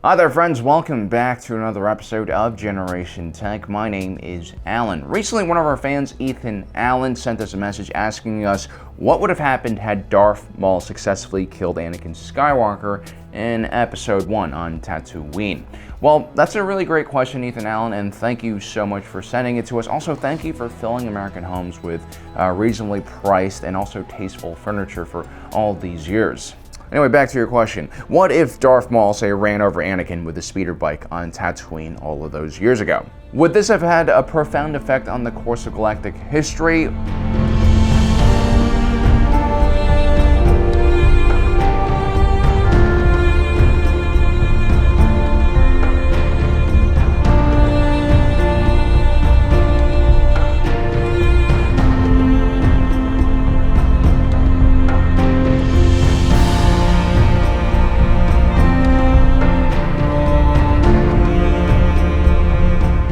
Hi there friends, welcome back to another episode of Generation Tech. My name is Alan. Recently one of our fans, Ethan Allen, sent us a message asking us what would have happened had Darth Maul successfully killed Anakin Skywalker in episode 1 on Tatooine. Well, that's a really great question, Ethan Allen, and thank you so much for sending it to us. Also, thank you for filling American homes with reasonably priced and also tasteful furniture for all these years. Anyway, back to your question. What if Darth Maul, say, ran over Anakin with a speeder bike on Tatooine all of those years ago? Would this have had a profound effect on the course of galactic history?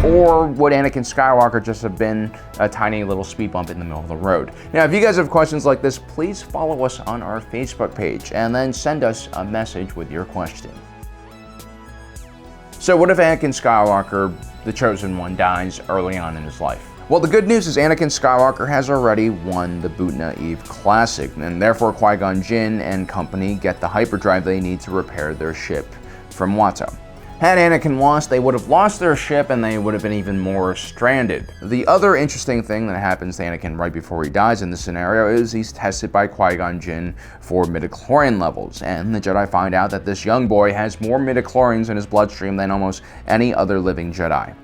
Or would Anakin Skywalker just have been a tiny little speed bump in the middle of the road? Now, if you guys have questions like this, please follow us on our Facebook page and then send us a message with your question. So what if Anakin Skywalker, the Chosen One, dies early on in his life? Well, the good news is Anakin Skywalker has already won the Bootna Eve Classic, and therefore Quigon Jinn and company get the hyperdrive they need to repair their ship from Watto. Had Anakin lost, they would have lost their ship and they would have been even more stranded. The other interesting thing that happens to Anakin right before he dies in this scenario is he's tested by Qui-Gon Jinn for midichlorian levels, and the Jedi find out that this young boy has more midichlorians in his bloodstream than almost any other living Jedi.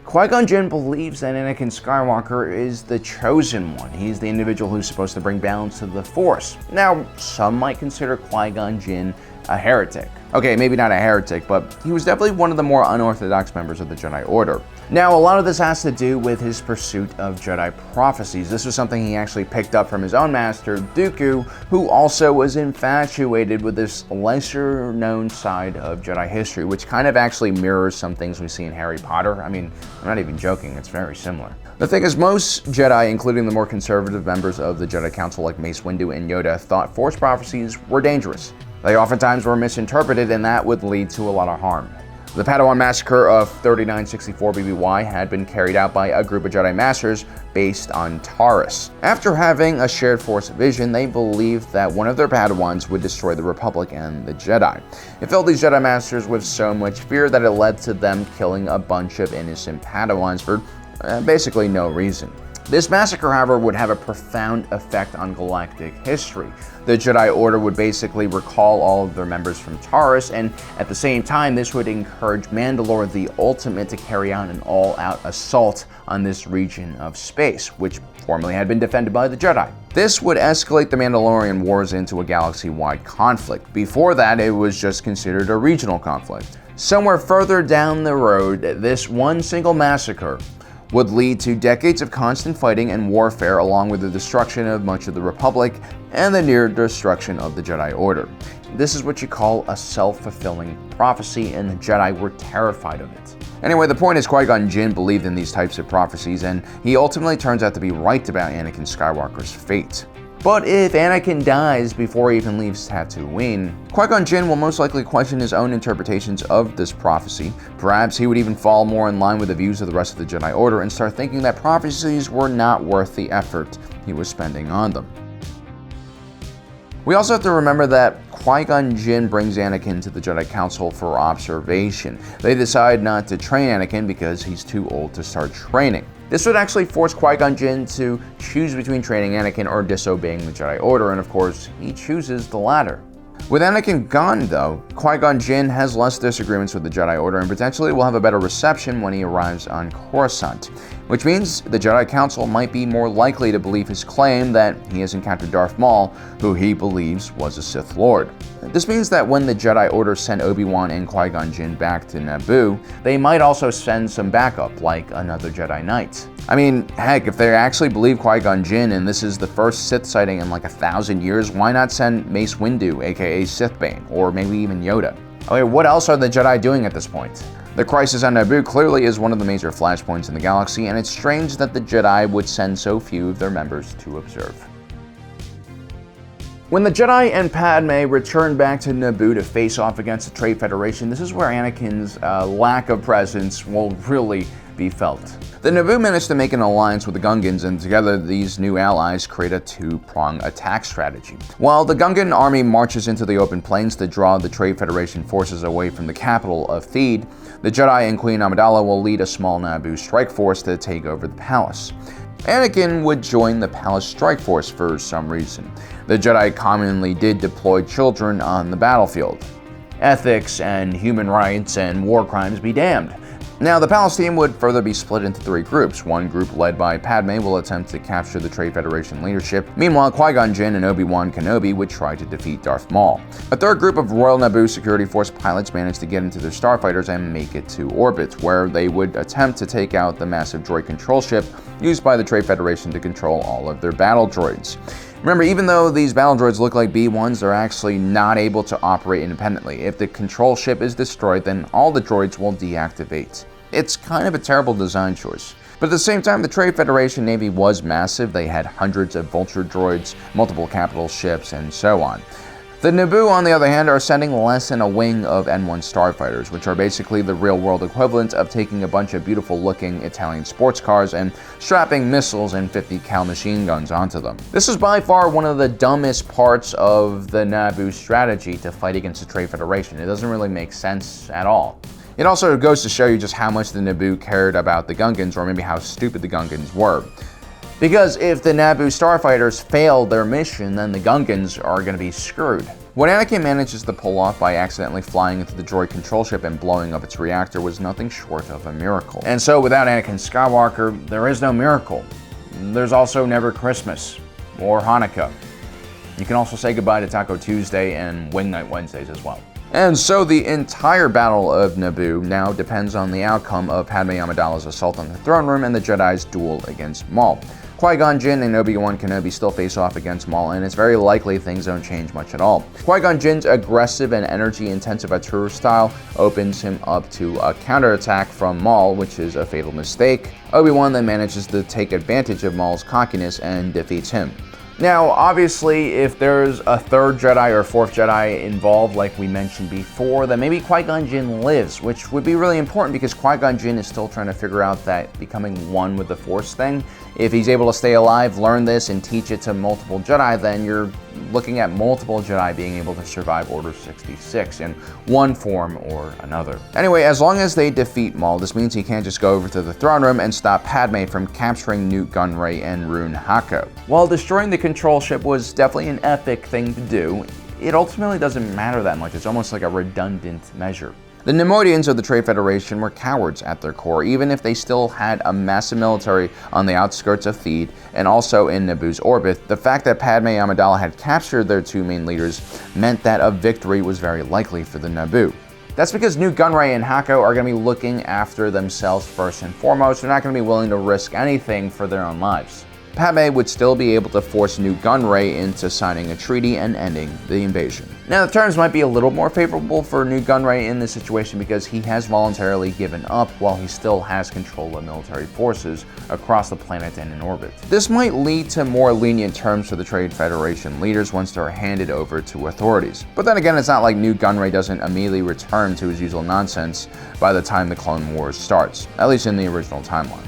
Qui-Gon Jinn believes that Anakin Skywalker is the Chosen One. He's the individual who's supposed to bring balance to the Force. Now, some might consider Qui-Gon Jinn a heretic. Okay, maybe not a heretic, but he was definitely one of the more unorthodox members of the Jedi Order. Now, a lot of this has to do with his pursuit of Jedi prophecies. This was something he actually picked up from his own master, Dooku, who also was infatuated with this lesser-known side of Jedi history, which kind of actually mirrors some things we see in Harry Potter. I mean, I'm not even joking, it's very similar. The thing is, most Jedi, including the more conservative members of the Jedi Council like Mace Windu and Yoda, thought Force prophecies were dangerous. They oftentimes were misinterpreted, and that would lead to a lot of harm. The Padawan massacre of 3964 BBY had been carried out by a group of Jedi Masters based on Taurus. After having a shared Force vision, they believed that one of their Padawans would destroy the Republic and the Jedi. It filled these Jedi Masters with so much fear that it led to them killing a bunch of innocent Padawans for basically no reason. This massacre, however, would have a profound effect on galactic history. The Jedi Order would basically recall all of their members from Taurus, and at the same time, this would encourage Mandalore the Ultimate to carry out an all-out assault on this region of space, which formerly had been defended by the Jedi. This would escalate the Mandalorian Wars into a galaxy-wide conflict. Before that, it was just considered a regional conflict. Somewhere further down the road, this one single massacre would lead to decades of constant fighting and warfare, along with the destruction of much of the Republic and the near destruction of the Jedi Order. This is what you call a self-fulfilling prophecy, and the Jedi were terrified of it. Anyway, the point is Qui-Gon Jinn believed in these types of prophecies, and he ultimately turns out to be right about Anakin Skywalker's fate. But if Anakin dies before he even leaves Tatooine, Qui-Gon Jinn will most likely question his own interpretations of this prophecy. Perhaps he would even fall more in line with the views of the rest of the Jedi Order and start thinking that prophecies were not worth the effort he was spending on them. We also have to remember that Qui-Gon Jinn brings Anakin to the Jedi Council for observation. They decide not to train Anakin because he's too old to start training. This would actually force Qui-Gon Jinn to choose between training Anakin or disobeying the Jedi Order, and of course, he chooses the latter. With Anakin gone, though, Qui-Gon Jinn has less disagreements with the Jedi Order and potentially will have a better reception when he arrives on Coruscant, which means the Jedi Council might be more likely to believe his claim that he has encountered Darth Maul, who he believes was a Sith Lord. This means that when the Jedi Order send Obi-Wan and Qui-Gon Jinn back to Naboo, they might also send some backup, like another Jedi Knight. I mean, heck, if they actually believe Qui-Gon Jinn and this is the first Sith sighting in like 1,000 years, why not send Mace Windu, aka Sithbane, or maybe even Yoda? Okay, what else are the Jedi doing at this point? The crisis on Naboo clearly is one of the major flashpoints in the galaxy, and it's strange that the Jedi would send so few of their members to observe. When the Jedi and Padme return back to Naboo to face off against the Trade Federation, this is where Anakin's lack of presence will really be felt. The Naboo managed to make an alliance with the Gungans, and together these new allies create a two-pronged attack strategy. While the Gungan army marches into the open plains to draw the Trade Federation forces away from the capital of Theed, the Jedi and Queen Amidala will lead a small Naboo strike force to take over the palace. Anakin would join the palace strike force for some reason. The Jedi commonly did deploy children on the battlefield. Ethics and human rights and war crimes be damned. Now, the palace team would further be split into three groups. One group, led by Padme, will attempt to capture the Trade Federation leadership. Meanwhile, Qui-Gon Jinn and Obi-Wan Kenobi would try to defeat Darth Maul. A third group of Royal Naboo Security Force pilots managed to get into their starfighters and make it to orbit, where they would attempt to take out the massive droid control ship used by the Trade Federation to control all of their battle droids. Remember, even though these battle droids look like B-1s, they're actually not able to operate independently. If the control ship is destroyed, then all the droids will deactivate. It's kind of a terrible design choice. But at the same time, the Trade Federation Navy was massive. They had hundreds of Vulture droids, multiple capital ships, and so on. The Naboo, on the other hand, are sending less than a wing of N-1 starfighters, which are basically the real-world equivalent of taking a bunch of beautiful-looking Italian sports cars and strapping missiles and 50 cal machine guns onto them. This is by far one of the dumbest parts of the Naboo strategy to fight against the Trade Federation. It doesn't really make sense at all. It also goes to show you just how much the Naboo cared about the Gungans, or maybe how stupid the Gungans were. Because if the Naboo starfighters fail their mission, then the Gungans are going to be screwed. What Anakin manages to pull off by accidentally flying into the droid control ship and blowing up its reactor was nothing short of a miracle. And so without Anakin Skywalker, there is no miracle. There's also never Christmas or Hanukkah. You can also say goodbye to Taco Tuesday and Wing Night Wednesdays as well. And so the entire Battle of Naboo now depends on the outcome of Padme Amidala's assault on the throne room and the Jedi's duel against Maul. Qui-Gon Jinn and Obi-Wan Kenobi still face off against Maul, and it's very likely things don't change much at all. Qui-Gon Jinn's aggressive and energy-intensive Arturo style opens him up to a counterattack from Maul, which is a fatal mistake. Obi-Wan then manages to take advantage of Maul's cockiness and defeats him. Now, obviously, if there's a third Jedi or fourth Jedi involved, like we mentioned before, then maybe Qui-Gon Jinn lives, which would be really important because Qui-Gon Jinn is still trying to figure out that becoming one with the Force thing. If he's able to stay alive, learn this, and teach it to multiple Jedi, then you're looking at multiple Jedi being able to survive Order 66 in one form or another. Anyway, as long as they defeat Maul, this means he can't just go over to the throne room and stop Padme from capturing Nute Gunray and Rune Hako. While destroying the control ship was definitely an epic thing to do, it ultimately doesn't matter that much. It's almost like a redundant measure. The Neimoidians of the Trade Federation were cowards at their core, even if they still had a massive military on the outskirts of Theed and also in Naboo's orbit. The fact that Padme Amidala had captured their two main leaders meant that a victory was very likely for the Naboo. That's because Nute Gunray and Hako are going to be looking after themselves first and foremost. They're not going to be willing to risk anything for their own lives. Padme would still be able to force Nute Gunray into signing a treaty and ending the invasion. Now, the terms might be a little more favorable for Nute Gunray in this situation because he has voluntarily given up while he still has control of military forces across the planet and in orbit. This might lead to more lenient terms for the Trade Federation leaders once they're handed over to authorities. But then again, it's not like Nute Gunray doesn't immediately return to his usual nonsense by the time the Clone Wars starts, at least in the original timeline.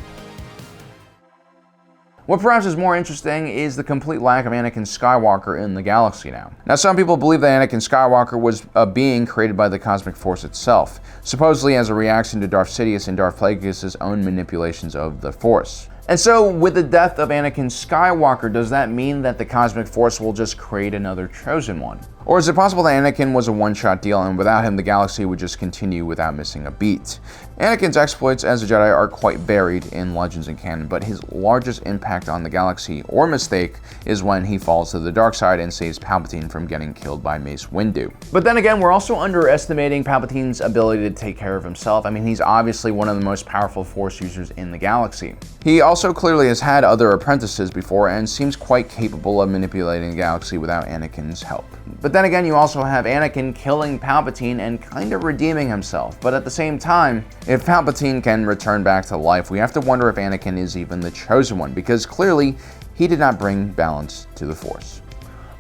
What perhaps is more interesting is the complete lack of Anakin Skywalker in the galaxy now. Now, some people believe that Anakin Skywalker was a being created by the cosmic force itself, supposedly as a reaction to Darth Sidious and Darth Plagueis' own manipulations of the Force. And so, with the death of Anakin Skywalker, does that mean that the cosmic force will just create another chosen one? Or is it possible that Anakin was a one-shot deal and without him the galaxy would just continue without missing a beat? Anakin's exploits as a Jedi are quite varied in Legends and canon, but his largest impact on the galaxy, or mistake, is when he falls to the dark side and saves Palpatine from getting killed by Mace Windu. But then again, we're also underestimating Palpatine's ability to take care of himself. I mean, he's obviously one of the most powerful Force users in the galaxy. He also clearly has had other apprentices before and seems quite capable of manipulating the galaxy without Anakin's help. But then again, you also have Anakin killing Palpatine and kind of redeeming himself. But at the same time, if Palpatine can return back to life, we have to wonder if Anakin is even the chosen one, because clearly he did not bring balance to the Force.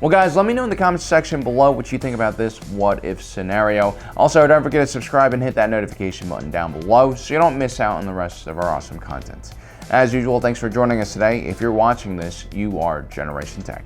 Well guys, let me know in the comments section below what you think about this what if scenario. Also, don't forget to subscribe and hit that notification button down below so you don't miss out on the rest of our awesome content. As usual, thanks for joining us today. If you're watching this, you are Generation Tech.